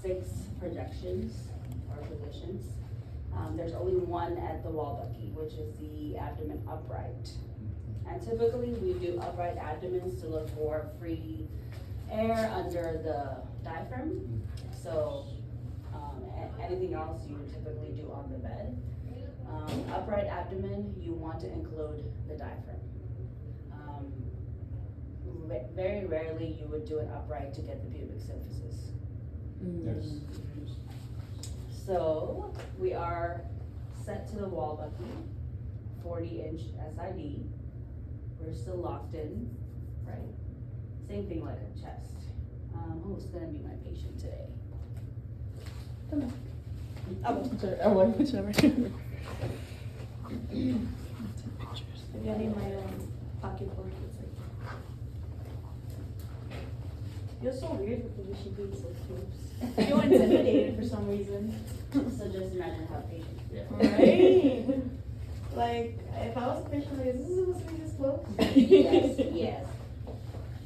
6 projections or positions. There's only one at the wall bucky, which is the abdomen upright. And typically we do upright abdomens to look for free air under the diaphragm. So anything else you would typically do on the bed. Upright abdomen, you want to include the diaphragm. Very rarely you would do it upright to get the pubic symphysis. Yes. So we are set to the wall bucky, 40-inch SID. We're still locked in, right? Same thing like a chest. Who's gonna be my patient today? Come on. Oh, Sorry, whichever. Maybe I need my pocket board. Feels so weird with the wishy beads so close. I feel intimidated for some reason. so just imagine how patient. Yeah. Right? Like, if I was a patient, like, is this supposed to be this close? Yes, yes.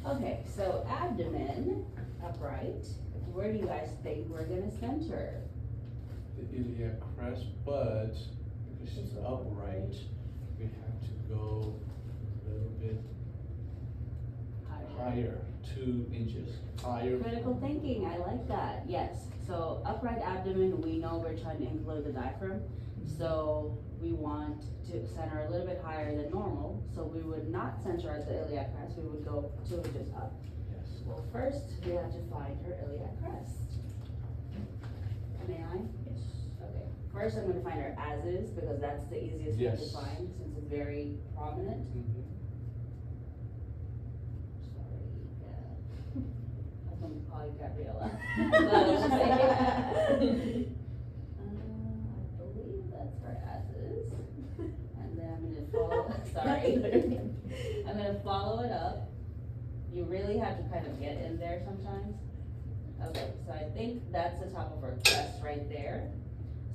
Okay, so abdomen, upright. Where do you guys think we're gonna center? The iliac crest, but because she's upright, we have to go a little bit higher, 2 inches higher. Critical thinking, I like that, yes. So upright abdomen, we know we're trying to include the diaphragm. So we want to center a little bit higher than normal. So we would not center at the iliac crest, we would go 2 inches up. Yes. Well, first, we have to find her iliac crest. May I? Yes. Okay, first I'm gonna find her as is, because that's the easiest one to Yes. find, since it's very prominent. Mhm. Sorry, I was gonna call you Gabriella. But I was just saying. I believe that's her as is. And then I'm gonna follow, sorry. I'm gonna follow it up. You really have to kind of get in there sometimes. Okay, so I think that's the top of her crest right there.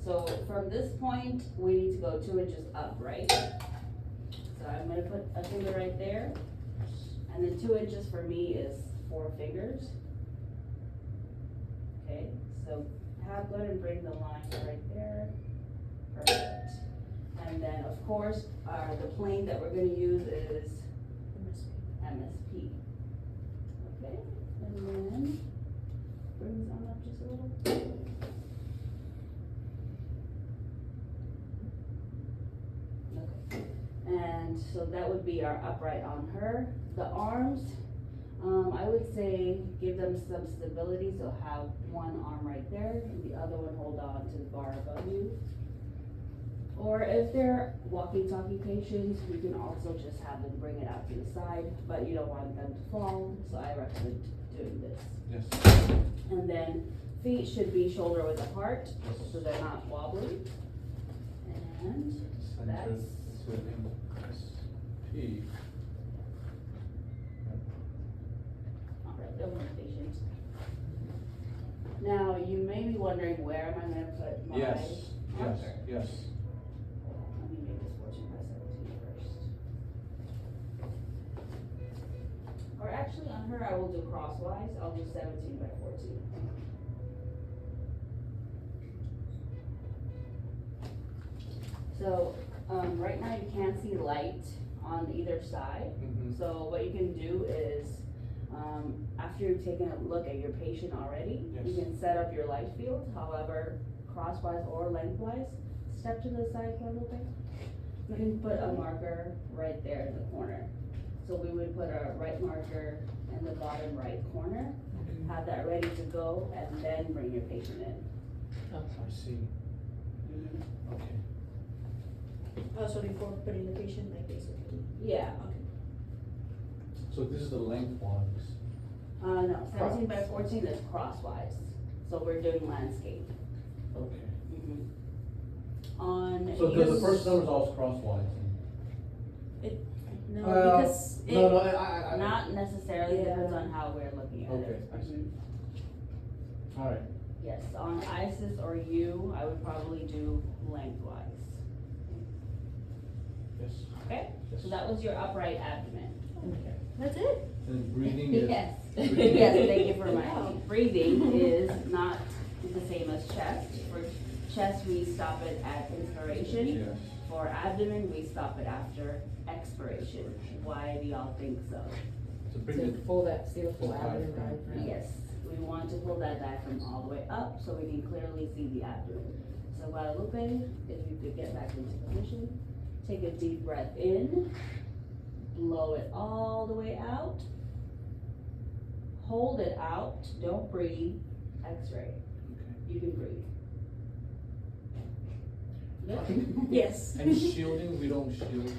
So from this point, we need to go 2 inches up, right? So I'm gonna put a finger right there. And then 2 inches for me is 4 fingers. Okay, so go ahead and bring the line right there. Perfect. And then, of course, the plane that we're gonna use is MSP. Okay, and then bring this on up just a little. Okay, and so that would be our upright on her. The arms, I would say give them some stability, so have one arm right there and the other one hold on to the bar above you. Or if they're walkie-talkie patients, you can also just have them bring it out to the side, but you don't want them to fall, so I recommend doing this. Yes. And then feet should be shoulder width apart, so they're not wobbly. And Center that's, to MSP. alright, over my patient. Now, you may be wondering, where am I gonna put my Yes, yes, marker? yes. Let me make this 14 by 17 first. Or actually, on her, I will do crosswise. I'll do 17 by 14. So, right now you can't see light on either side. Mhm. So what you can do is, after you've taken a look at your patient already, you Yes. can set up your light field, however, crosswise or lengthwise. Step to the side for a little bit. You can put a marker right there in the corner. So we would put a right marker in the bottom right corner, have that ready to go, and then bring your patient in. I see. Okay. Oh, so before putting the patient, like, basically. Yeah, Okay. So this is the lengthwise. no, 17 by 14 is crosswise, so we're doing landscape. Okay. On. So your because the first number is always crosswise. No, Well, because it. No, I. Not necessarily, Yeah. depends on how we're looking at it. Okay, I see. Mhm. Alright. Yes, on ISIS or U, I would probably do lengthwise. Yes. Okay, Yes. so that was your upright abdomen. Okay. That's it? And breathing is. Yes, breathing yes, is- thank you for Wow. reminding me. Breathing is not as chest. For chest, we stop it at inspiration. Yes. For abdomen, we stop it after expiration. Why do y'all think so? To bring To it, pull that, see the full The abdomen diaphragm. diaphragm. Yes, we want to pull that diaphragm all the way up so we can clearly see the abdomen. So Guadalupe, if you could get back into position, take a deep breath in, blow it all the way out. Hold it out, don't breathe, x-ray. okay. You can breathe. Yes. And shielding, we don't shield.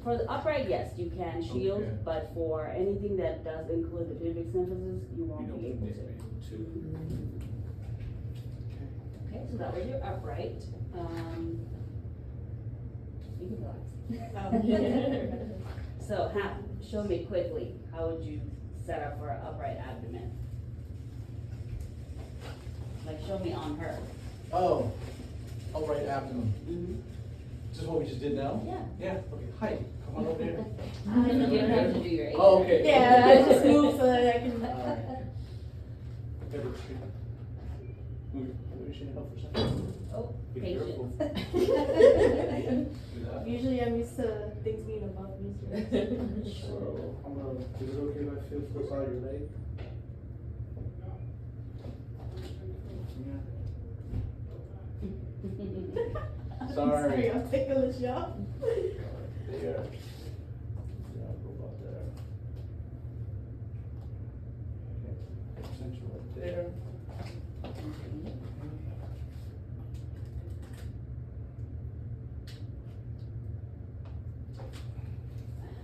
For the upright, yes, you can shield, Okay. but for anything that does include the pubic symphysis, you We won't don't be able need to. to be able to. Okay, so that was your upright. You can relax. So show me quickly, how would you set up for an upright abdomen? Like, show me on her. Oh, upright abdomen. Mm-hmm. This is what we just did now? Yeah. Yeah, okay, hi, come on over here. You don't have to do your eight. Oh, okay. Yeah, I just moved so that I can. Alright. Okay, but she- Move your hand up for a second. Oh, Be patience. careful. Do that. Usually I'm used to things being above me. So, I'm gonna, is it okay if I feel close out your leg? Sorry. I'll take a little shot. There. Yeah, go about there. Okay, center right there.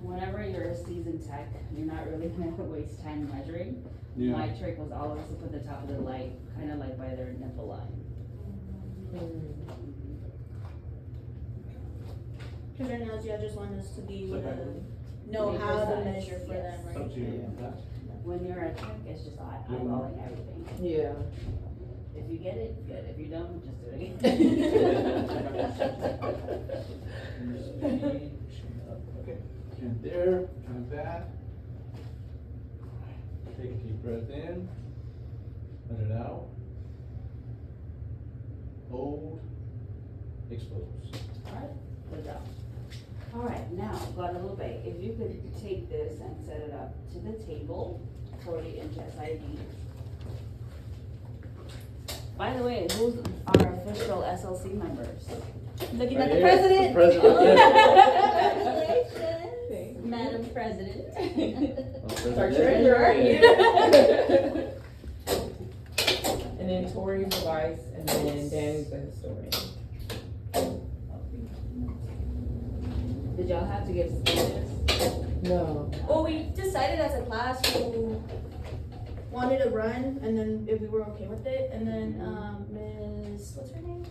Whenever you're a seasoned tech, you're not really gonna waste time measuring. My trick was always to put the top of the light kind of like by their nipple line. Because right now, I just want us to be able Okay. to know Be how to precise, measure for yes. them, It's up right? to you. Yeah. When you're a tech, it's just eyeballing everything. Yeah. If you get it, good. If you don't, just do it again. Okay, and there, and that. Take a deep breath in, let it out. Hold, expose. Alright, good job. Alright, now, Guadalupe, if you could take this and set it up to the table, 40-inch SID. By the way, who's our official SLC members? Looking Right at the here, president. the president. Congratulations, Madam President. Our Treasurer. treasurer. And then Tori's the vice, and then Danny's the historian. Did y'all have to give speeches? No. Well, we decided as a class who wanted to run, and then if we were okay with it, and then Miss, what's her name?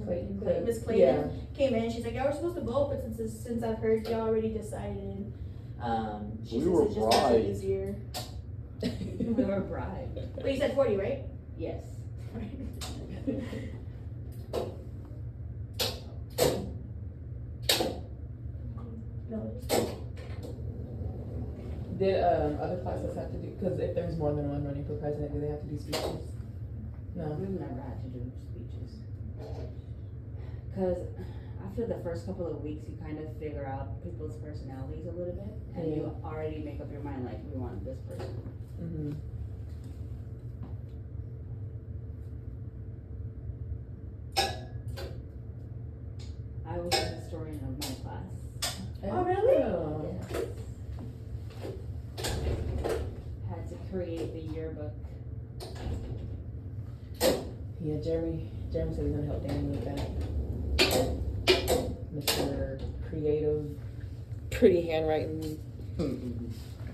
Clayton. Miss Clayton came in. She's like, "Yeah, we're supposed to vote, but since I've heard y'all already decided, she We says were it just makes it bribed. easier." We were bribed. But you said 40, right? Yes. No. Did other classes have to do, because if there's more than one running for president, do they have to do speeches? No. We've never had to do speeches. Cause after the first couple of weeks, you kind of figure out people's personalities a little bit, and you already make up your mind, like, we want this person. Mm-hmm. I was the historian of my class. Oh, really? Oh. Had to create the yearbook. Yeah, Jeremy said he's gonna help Danny with that. Mr. Creative, pretty handwriting,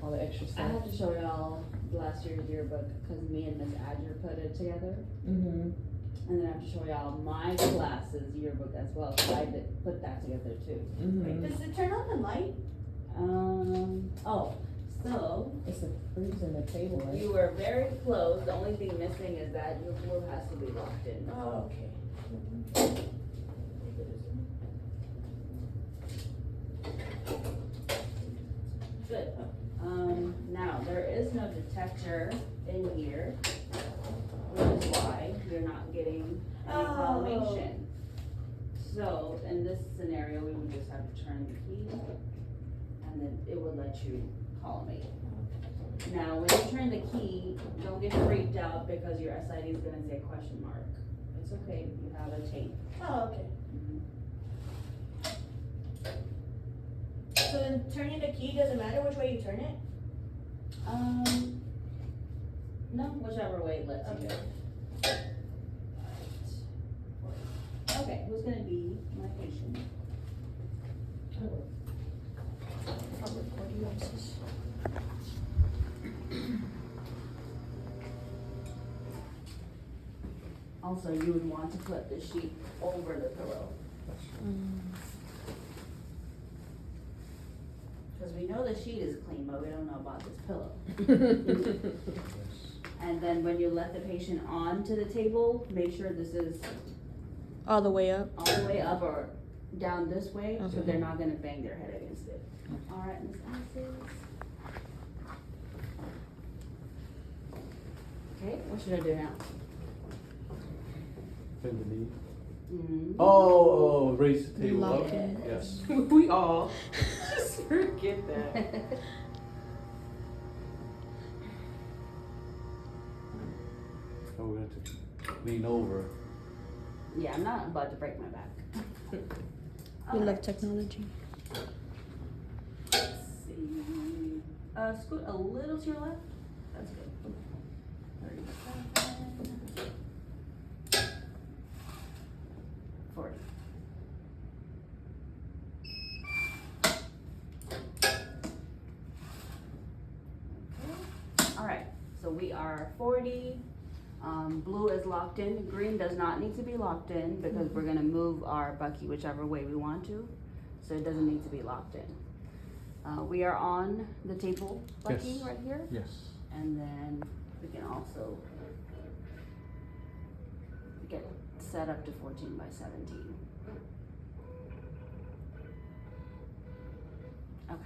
all the extra I stuff. had to show y'all last year's yearbook, cause me and Miss Adger put it together. Mm-hmm. And then I have to show y'all my class's yearbook as well, so I did put that together too. Mm-hmm. Does it turn on the light? So, It's the freezer and the table, right? you were very close, the only thing missing is that your glue has to be locked in. Oh, okay. Good. Now, there is no detector in here, which is why why you're not getting any Oh. collimation. So in this scenario, we would just have to turn the key and then it would let you collimate. Now, when you turn the key, don't get freaked out because your SID is gonna say question mark. It's okay, you have a tape. Oh, okay. So then turning the key doesn't matter which way you turn it? No, whichever way it lets you go. Okay, who's gonna be my patient? I'll record you guys. Also, you would want to put the sheet over the pillow. Because we know the sheet is clean, but we don't know about this pillow. And then when you let the patient onto the table, make sure this is All the way up. all the way up or down this way, so Okay. they're not gonna bang their head against it. All right, Miss Isis. Okay, what should I do now? Bend the knee. Mm. Oh, raise the table Lock up. it. Yes. We all just forget that. So we're going to lean over. Yeah, I'm not about to break my back. We All love right, technology. let's see. Scoot a little to your left. That's good. 37. 40. All right, so we are 40. Blue is locked in. Green does not need to be locked in because we're gonna move our Bucky whichever way we want to. So it doesn't need to be locked in. We are on the table, Bucky, Yes. right here. Yes. And then we can also get set up to 14 by 17. Okay.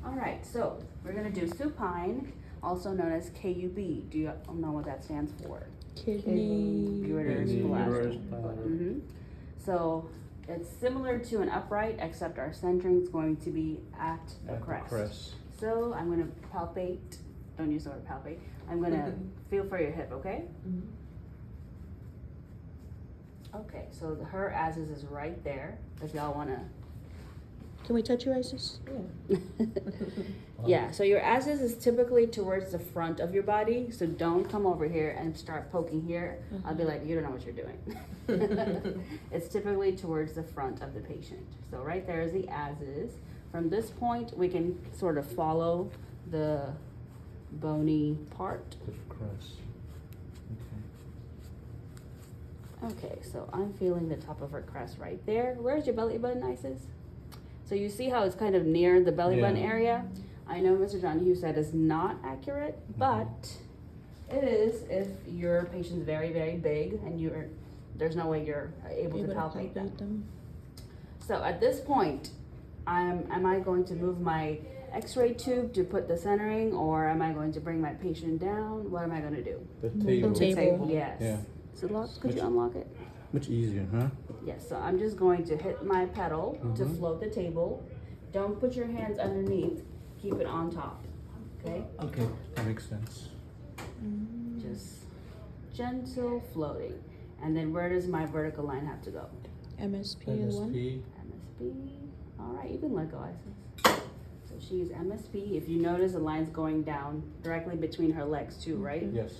All right, so we're gonna do supine, also known as KUB. Do you know what that stands for? Kidney. Uterus Kidney, bladder. uterus bladder. Mhm. So it's similar to an upright, except our centering is going to be at the At crest. the crest. So I'm gonna palpate, don't use the word palpate, I'm gonna feel for your hip, okay? Okay, so her asses is right there, if y'all wanna. Can we touch your Isis? Yeah, so your asses is typically towards the front of your body, so don't come over here and start poking here. I'll be like, you don't know what you're doing. It's typically towards the front of the patient. So right there is the asses. From this point, we can sort of follow the bony part. The crest. Okay. Okay, so I'm feeling the top of her crest right there. Where's your belly button, Isis? So you see how it's kind of near the belly button Yeah. area? I know Mr. John Hughes said it's not accurate, but it is if your patient's very, very big and there's no way you're able to palpate them. So at this point, am I going to move my X-ray tube to put the centering, or am I going to bring my patient down? What am I gonna do? The The table. table. Yes. Yeah. Is it locked? Could you unlock it? Much easier, huh? Yes, so I'm just going to hit my pedal to Mhm. float the table. Don't put your hands underneath, keep it on top, okay? Okay, that makes sense. Just gentle floating. And then where does my vertical line have to go? MSP is one. MSP. MSP. All right, you can let go, Isis. So she's MSP. If you notice, the line's going down directly between her legs too, right? Yes.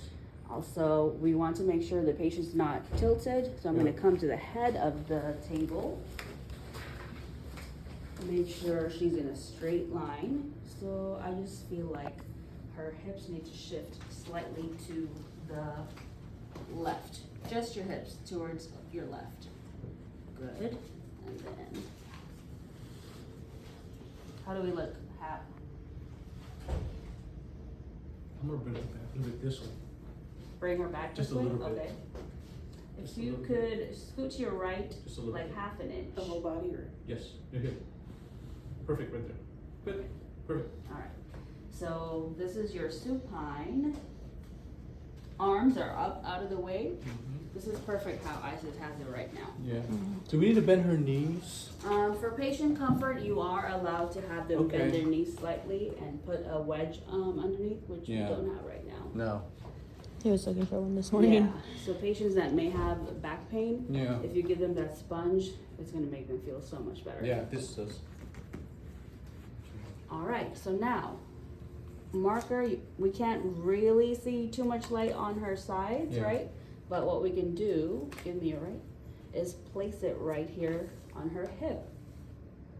Also, we want to make sure the patient's not tilted, so I'm gonna Yeah. come to the head of the table. Make sure she's in a straight line. So I just feel like her hips need to shift slightly to the left. Just your hips towards your left. Good. And then, how do we look? Half. I'm gonna bring it back a little bit this way. Bring her back Just this a way? little bit. Okay. If Just a you little could scoot to your right, Just a little like bit. half an inch. The whole body or? Yes, you're good. Perfect right there. Good. Perfect. Alright, so this is your supine. arms are up out of the way. Mhm. This is perfect how Isis has it right now. Yeah. Do we need to bend her knees? For patient comfort, you are allowed to have them Okay. bend their knees slightly and put a wedge underneath, which Yeah. we don't have right now. No. He was looking for one this morning. Yeah. So patients that may have back pain, Yeah. if you give them that sponge, it's gonna make them feel so much better. Yeah, this does. All right. So now, marker. We can't really see too much light on her sides, Yeah. right? But what we can do, give me a right, is place it right here on her hip.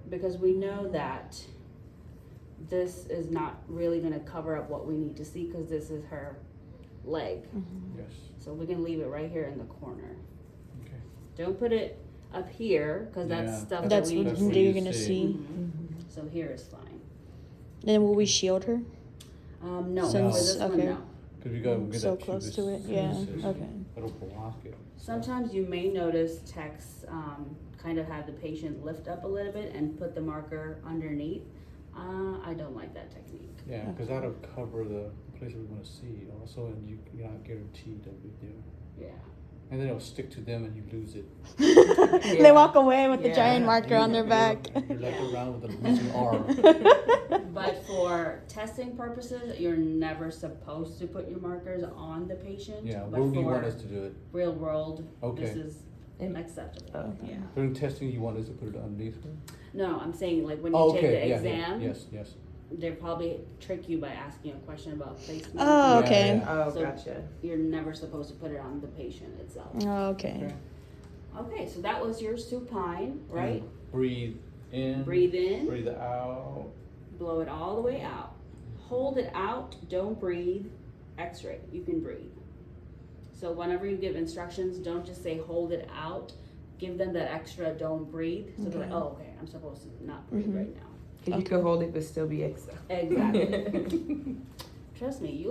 Because we know that this is not really gonna cover up what we need to see because this is her leg. Yes. So we can leave it right here in the corner. Okay. Don't put it up here because that's Yeah. stuff That's that we what need to what see. you're you gonna see. see. Mhm. So here is fine. Then will we shield her? No, for Since- this one, okay. no. Because we gotta get So that close cubis- to it, yeah, cubis- okay. That'll block it. Sometimes you may notice techs kind of have the patient lift up a little bit and put the marker underneath. I don't like that technique. Yeah, because that'll cover the place we want to see also, and you're not guaranteed that we're there. Yeah. And then it'll stick to them and you lose it. They walk away with the Yeah. giant marker on their You're- back. You're left around with a missing arm. But for testing purposes, you're never supposed to put your markers on the patient. Yeah, but where do you for want us to do it? real world, Okay. this is acceptable. Okay. Yeah. During testing, you want us to put it underneath her? No, I'm saying like when you Oh, take okay, the yeah, exam, yeah, yes. they probably trick you by asking a question about placement. Oh, Yeah, okay. yeah. Oh, So- gotcha. You're never supposed to put it on the patient itself. Oh, okay. Okay. Okay, so that was your supine, right? And breathe in. Breathe in, Breathe out. blow it all the way out. Hold it out, don't breathe, x-ray, you can breathe. So whenever you give instructions, don't just say hold it out, give them that extra don't breathe. So they're like, Okay. oh, okay, I'm supposed to not breathe Mhm. right now. Cause you could hold it but still be extra. Exactly. Trust me,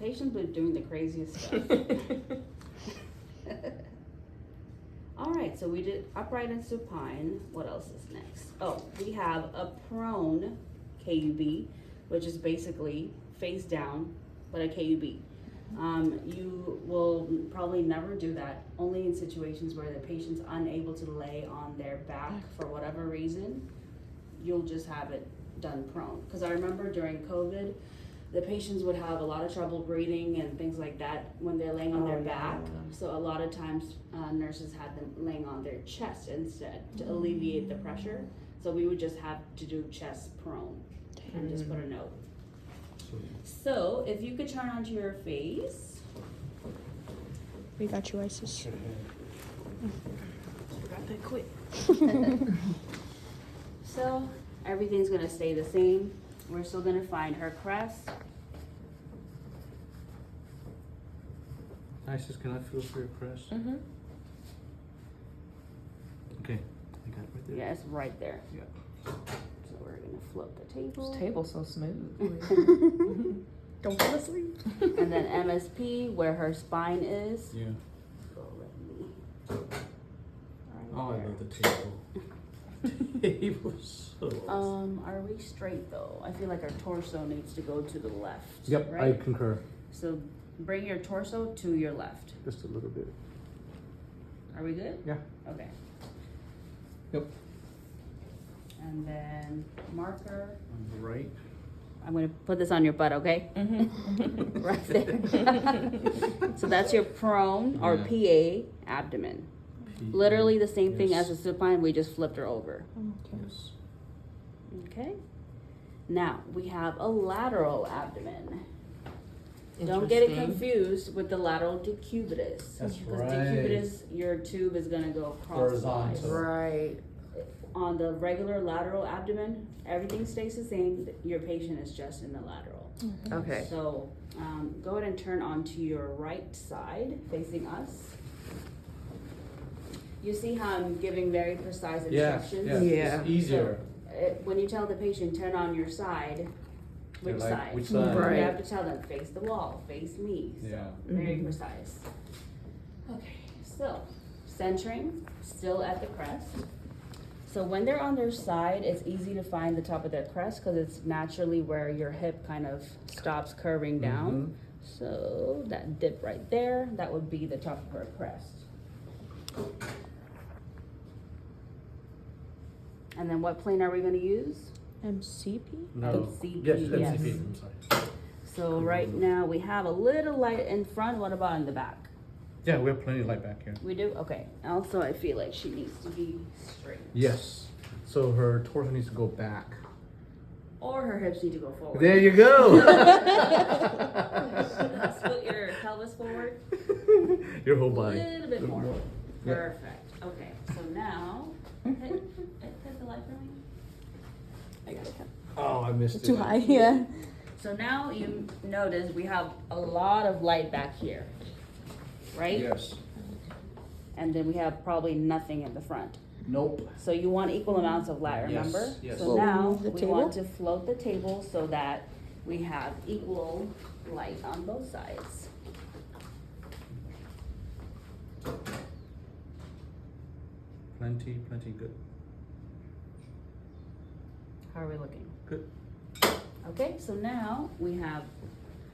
patients been doing the craziest stuff. All right, so we did upright and supine. What else is next? Oh, we have a prone KUB, which is basically face down, but a KUB. You will probably never do that, only in situations where the patient's unable to lay on their back for whatever reason. You'll just have it done prone. Because I remember during COVID, the patients would have a lot of trouble breathing and things like that when they're laying on their Oh, yeah. back. So a lot of times nurses had them laying on their chest instead to alleviate the pressure. So we would just have to do chest prone and just put a note. So if you could turn onto your face. We got you, Isis. Your head. Forgot that quick. So everything's gonna stay the same. We're still gonna find her crest. Isis, can I feel for your crest? Mm-hmm. Okay, I got it right there. Yeah, it's right there. Yeah. So we're gonna flip the table. This table's so smooth. Don't fall asleep. And then MSP, where her spine is. Yeah. So let me. Oh, I Right there. love the table. Table's so awesome. Are we straight though? I feel like our torso needs to go to the left. Yep, Right? I concur. So bring your torso to your left. Just a little bit. Are we good? Yeah. Okay. Yep. And then marker. On the right. I'm gonna put this on your butt, okay? Mm-hmm. Right there. So that's your prone or Yeah. PA abdomen. Literally the same thing Yes. as the supine, we just flipped her over. Yes. Okay? Now, we have a lateral abdomen. Don't get it confused with the lateral decubitus. That's Because right. decubitus, your tube is gonna go crosswise. Horizontal. Right. On the regular lateral abdomen, everything stays the same. Your patient is just in the lateral. Okay. So go ahead and turn onto your right side, facing us. You see how I'm giving very precise Yeah, instructions? Yeah. It's easier. When you tell the patient, turn on your side, which They're like, side? which side? Right. You have to tell them, face the wall, face me. So, Yeah. very Mhm. So when they're on their side, it's easy to find the top of their crest because it's naturally where your hip kind of stops curving down. So that dip right there, that would be the top of her crest. And then what plane are we gonna use? MCP? No. MCP, Yes, yes. MCP, I'm sorry. So right now we have a little light in front. What about in the back? Yeah, we have plenty of light back here. We do? Okay. Also, I feel like she needs to be straight. Yes. So her torso needs to go back. Or her hips need to go forward. There you go. Split your pelvis forward. Your whole A body. little bit more. Yeah. Perfect. Okay. So now, hit the light for me. I got it. Oh, I missed it. Too high, yeah. So now you notice we have a lot of light back here, right? Yes. And then we have probably nothing in the front. Nope. So you want equal amounts of light, Yes, remember? yes. So Will we now move the we table? want to float the table so that we have equal light on both sides. Plenty good. How are we looking? Good. Okay, so now we have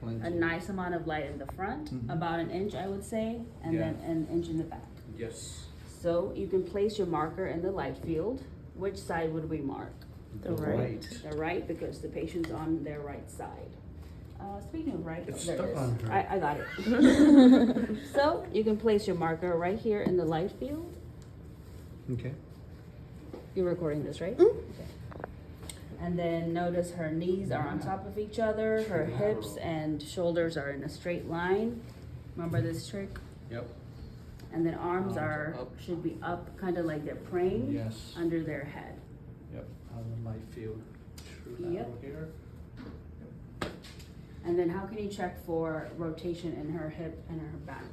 a Plenty. nice amount of light in the front, Mhm. about an inch I would say, and then Yeah. an inch in the back. Yes. So you can place your marker in the light field. Which side would we mark? The right. The right, because the patient's on their right side. Speaking of right, It's there stuck it is. on her. I got it. So you can place your marker right here in the light field. Okay. You're recording this, right? Mm. Okay. And then notice her knees are on top of each other, her hips and shoulders are in a straight line. Remember this trick? Yep. And then arms Arms are, are up. should be up, kind of like they're praying Yes. under their head. Yep. On the light field. True Yep. lateral here. And then how can you check for rotation in her hip and her back?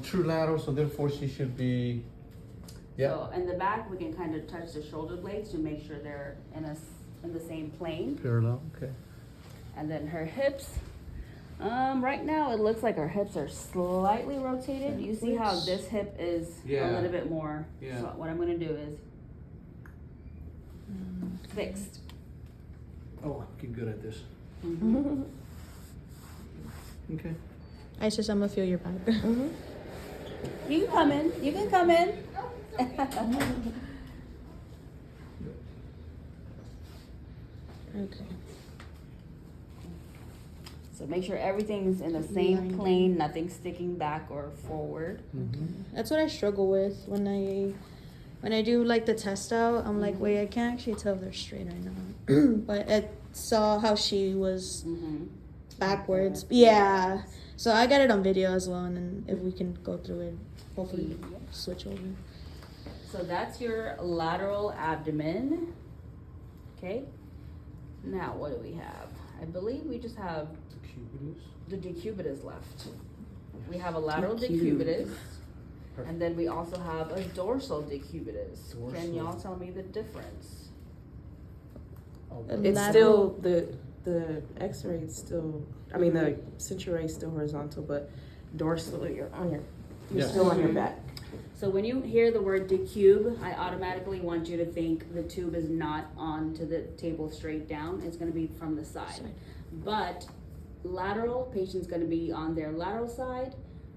True lateral, so therefore she should be. Yeah. So in the back, we can kind of touch the shoulder blades to make sure they're in the same plane. Parallel. Okay. And then her hips, right now it looks like her hips are slightly rotated. You see how this hip is a Yeah. little bit more. Yeah. So what I'm gonna do is fixed. Oh, I'm getting good at this. Mhm. Okay. Isis, I'm gonna feel your back. You can come in. You can come in. Okay. So make sure everything's in the same plane, nothing sticking back or forward. That's what I struggle with when I do like the test out. I'm like, wait, I can't actually tell if they're straight or not. But I saw how she was Mm-hmm. backwards. Yeah. So I got it on video as well, and then if we can go through it, hopefully switch over. So that's your lateral abdomen. Okay. Now what do we have? I believe we just have Cubitus. the decubitus left. We have a lateral Decube. decubitus, and then we also have a dorsal decubitus. Can Dorsal. y'all tell me the difference? Oh, It's Lateral- still the X-ray is still. I mean the central ray is still horizontal, but dorsal you're on you're Yes. still on your back. So when you hear the word decube, I automatically want you to think the tube is not onto the table straight down. It's gonna be from the side. But lateral, patient's gonna be on their lateral side.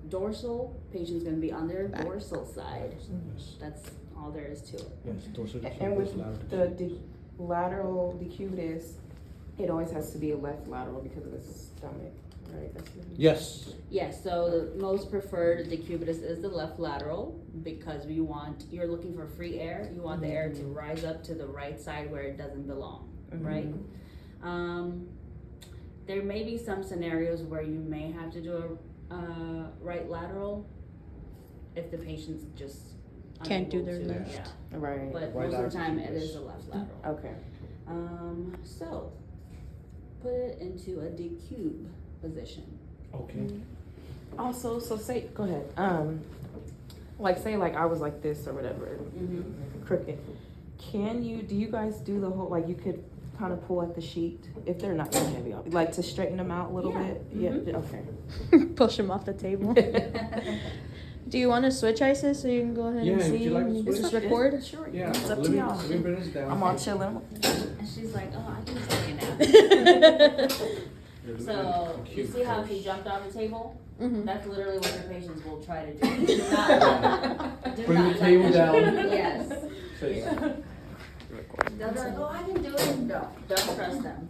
Dorsal, patient's gonna be on their Back. dorsal side. Yes. That's all there is to it. Yes. Dorsal And with decubitus, lateral the decubitus. lateral decubitus, it always has to be a left lateral because of the stomach, right? That's what it is. Yes. Yes, so the most preferred decubitus is the left lateral because you're looking for free air. You want the air to rise up to the right side where it doesn't belong, right? There may be some scenarios where you may have to do a right lateral if the patient's just Can't do unable their to, left. yeah. Right. But Right most of the lateral time it decubitus. is a left lateral. Okay. So put it into a decube position. Okay. Also, so say, go ahead. Like say like I was like this or whatever, crooked. Do you guys do the whole, like you could kind of pull at the sheet if they're not too heavy, like to straighten them out a little Yeah. bit? Yeah, okay. Push him off the table. Do you want to switch ISIS so you can go ahead Yeah, and would see you like to and switch? just record? Sure. Yeah, It's up let to me, y'all. let me bring this down. I'm all chilling. And she's like, oh, I can take a nap. Here, let me So, you cube see how first. she jumped off the table? Mhm. That's literally what your patients will try to do. Do not- do Bring not the let table them- down. Yes. Say, They'll be like, oh, I can do it. No, don't trust them.